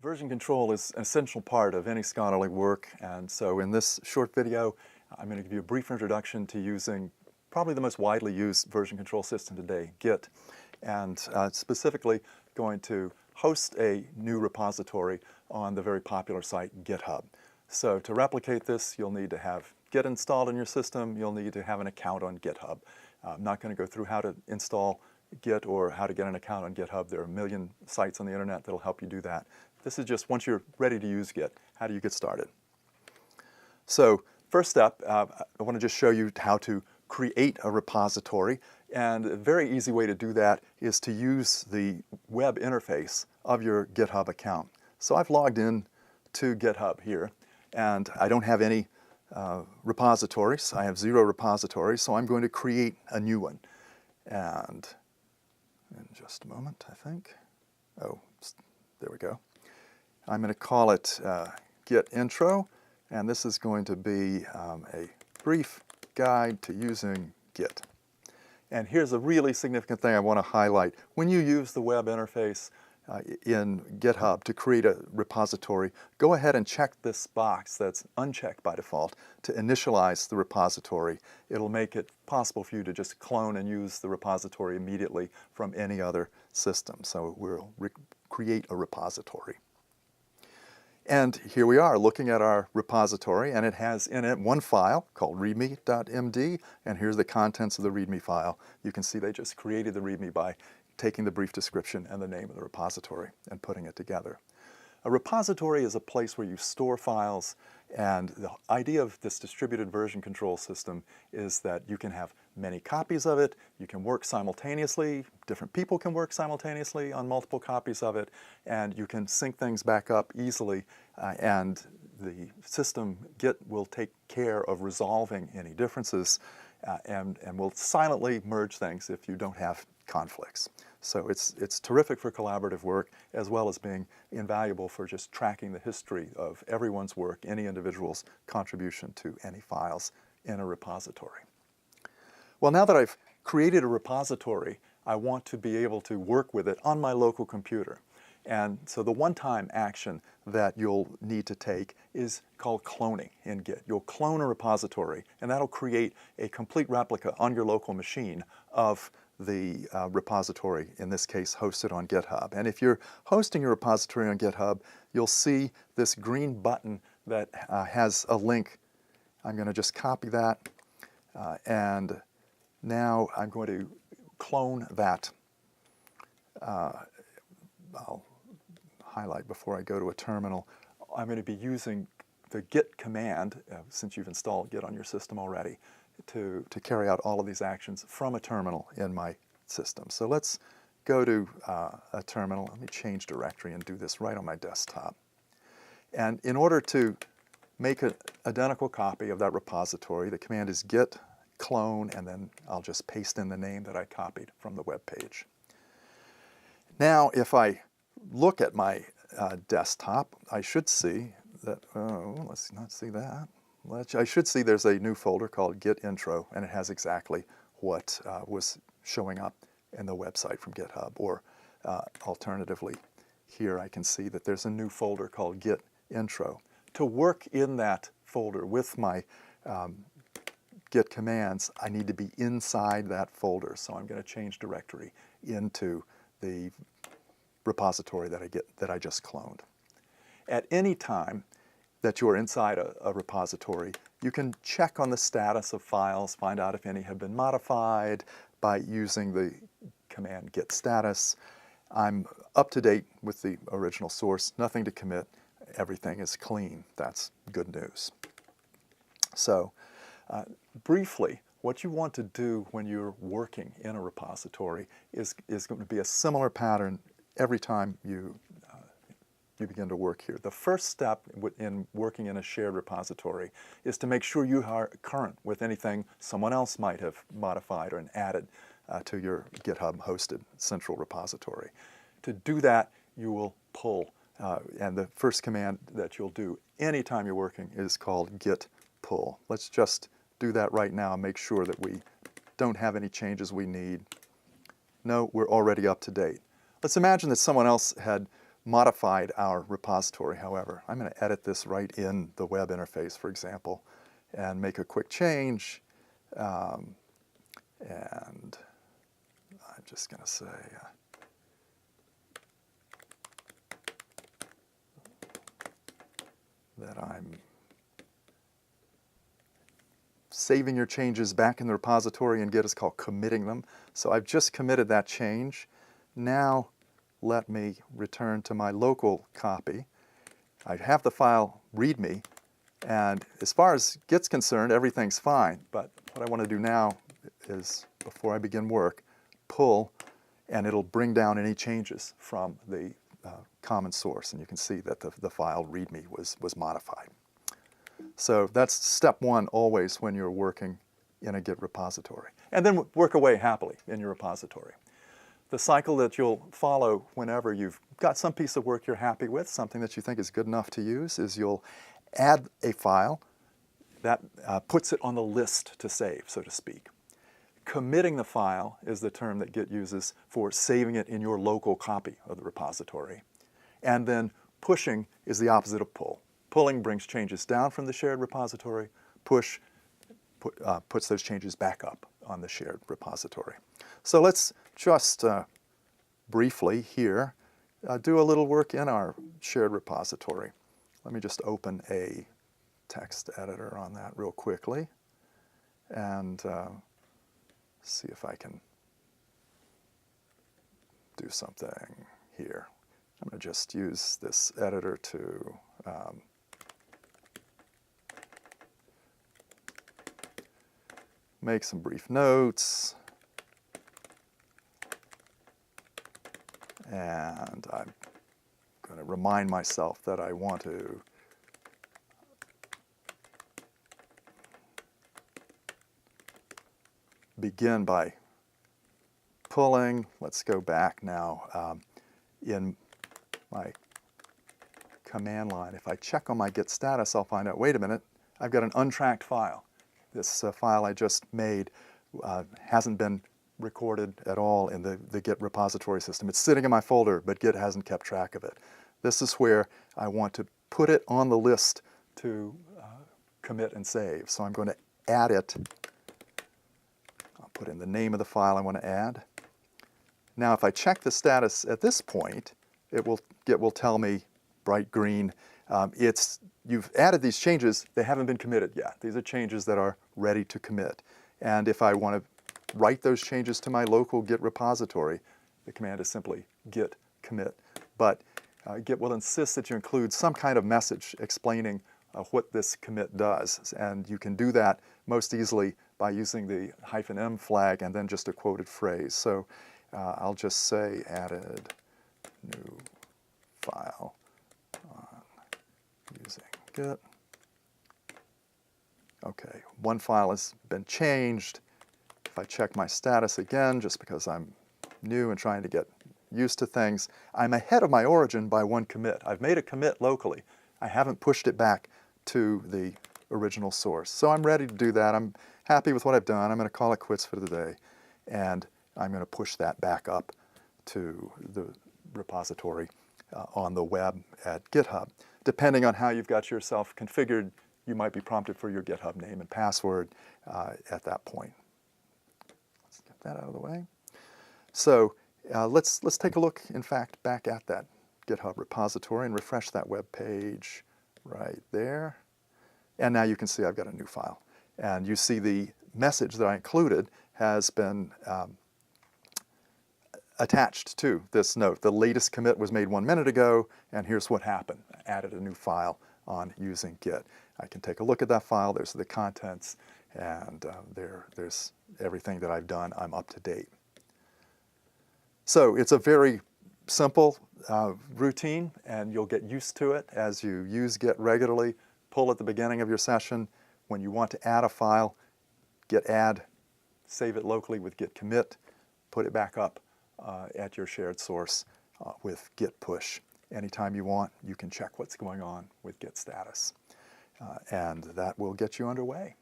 Version control is an essential part of any scholarly work, and so in this short video I'm going to give you a brief introduction to using probably the most widely used version control system today, Git, and specifically going to host a new repository on the very popular site GitHub. So to replicate this, you'll need to have Git installed in your system. You'll need to have an account on GitHub. I'm not going to go through how to install Git or how to get an account on GitHub. There are a million sites on the internet that'll help you do that. This is just once you're ready to use Git, how do you get started? So first step, I want to just show you how to create a repository, and a very easy way to do that is to use the web interface of your GitHub account. So I've logged in to GitHub here, and I don't have any repositories. I have 0 repositories, so I'm going to create a new one. And in just a moment, I think. Oh, there we go. I'm going to call it Git Intro, and this is going to be a brief guide to using Git. And here's a really significant thing I want to highlight. When you use the web interface in GitHub to create a repository, go ahead and check this box that's unchecked by default to initialize the repository. It'll make it possible for you to just clone and use the repository immediately from any other system. So we'll create a repository. And here we are looking at our repository, and it has in it one file called readme.md, and here's the contents of the readme file. You can see they just created the readme by taking the brief description and the name of the repository and putting it together. A repository is a place where you store files, and the idea of this distributed version control system is that you can have many copies of it, you can work simultaneously, different people can work simultaneously on multiple copies of it, and you can sync things back up easily, and the system, Git, will take care of resolving any differences and will silently merge things if you don't have conflicts. So it's terrific for collaborative work, as well as being invaluable for just tracking the history of everyone's work, any individual's contribution to any files in a repository. Well, now that I've created a repository, I want to be able to work with it on my local computer. And so the one-time action that you'll need to take is called cloning in Git. You'll clone a repository, and that'll create a complete replica on your local machine of the repository, in this case hosted on GitHub. And if you're hosting your repository on GitHub, you'll see this green button that has a link. I'm going to just copy that, and now I'm going to clone that. I'll highlight before I go to a terminal. I'm going to be using the git command, since you've installed Git on your system already, to carry out all of these actions from a terminal in my system. So let's go to a terminal. Let me change directory and do this right on my desktop. And in order to make an identical copy of that repository, the command is git clone, and then I'll just paste in the name that I copied from the web page. Now, if I look at my desktop, I should see that, oh, let's not see that. I should see there's a new folder called Git Intro, and it has exactly what was showing up in the website from GitHub. Or alternatively, here I can see that there's a new folder called Git Intro. To work in that folder with my Git commands, I need to be inside that folder. So I'm going to change directory into the repository that I just cloned. At any time that you're inside a repository, you can check on the status of files, find out if any have been modified by using the command git status. I'm up to date with the original source, nothing to commit, everything is clean. That's good news. So briefly, what you want to do when you're working in a repository is going to be a similar pattern every time you begin to work here. The first step in working in a shared repository is to make sure you are current with anything someone else might have modified or added to your GitHub hosted central repository. To do that, you will pull, and the first command that you'll do anytime you're working is called git pull. Let's just do that right now and make sure that we don't have any changes we need. No, we're already up to date. Let's imagine that someone else had modified our repository, however. I'm going to edit this right in the web interface, for example, and make a quick change. And I'm just going to say, that I'm saving your changes back in the repository in Git is called committing them. So I've just committed that change. Now let me return to my local copy. I have the file README, and as far as Git's concerned, everything's fine. But what I want to do now is, before I begin work, pull, and it'll bring down any changes from the common source. And you can see that the file README was modified. So that's step one always when you're working in a Git repository. And then work away happily in your repository. The cycle that you'll follow whenever you've got some piece of work you're happy with, something that you think is good enough to use, is you'll add a file that puts it on the list to save, so to speak. Committing the file is the term that Git uses for saving it in your local copy of the repository. And then pushing is the opposite of pull. Pulling brings changes down from the shared repository. Push puts those changes back up on the shared repository. So let's just briefly here do a little work in our shared repository. Let me just open a text editor on that real quickly and see if I can do something here. I'm going to just use this editor to make some brief notes, and I'm going to remind myself that I want to begin by pulling. Let's go back now in my command line. If I check on my Git status, I'll find out, wait a minute, I've got an untracked file. This file I just made hasn't been recorded at all in the Git repository system. It's sitting in my folder, but Git hasn't kept track of it. This is where I want to put it on the list to commit and save. So I'm going to add it. I'll put in the name of the file I want to add. Now if I check the status at this point, Git will tell me bright green. You've added these changes, they haven't been committed yet. These are changes that are ready to commit. And if I want to write those changes to my local Git repository, the command is simply git commit. But Git will insist that you include some kind of message explaining what this commit does. And you can do that most easily by using the -m flag and then just a quoted phrase. So I'll just say added new file using Git. Okay, one file has been changed. If I check my status again, just because I'm new and trying to get used to things, I'm ahead of my origin by one commit. I've made a commit locally. I haven't pushed it back to the original source. So I'm ready to do that. I'm happy with what I've done. I'm going to call it quits for the day. And I'm going to push that back up to the repository on the web at GitHub. Depending on how you've got yourself configured, you might be prompted for your GitHub name and password at that point. Let's get that out of the way. So let's take a look, in fact, back at that GitHub repository and refresh that web page right there. And now you can see I've got a new file. And you see the message that I included has been attached to this note. The latest commit was made 1 minute ago, and here's what happened. I added a new file on using Git. I can take a look at that file. There's the contents, and there's everything that I've done. I'm up to date. So it's a very simple routine, and you'll get used to it as you use Git regularly. Pull at the beginning of your session. When you want to add a file, Git add, save it locally with Git commit, put it back up at your shared source with Git push. Anytime you want, you can check what's going on with Git status. And that will get you underway.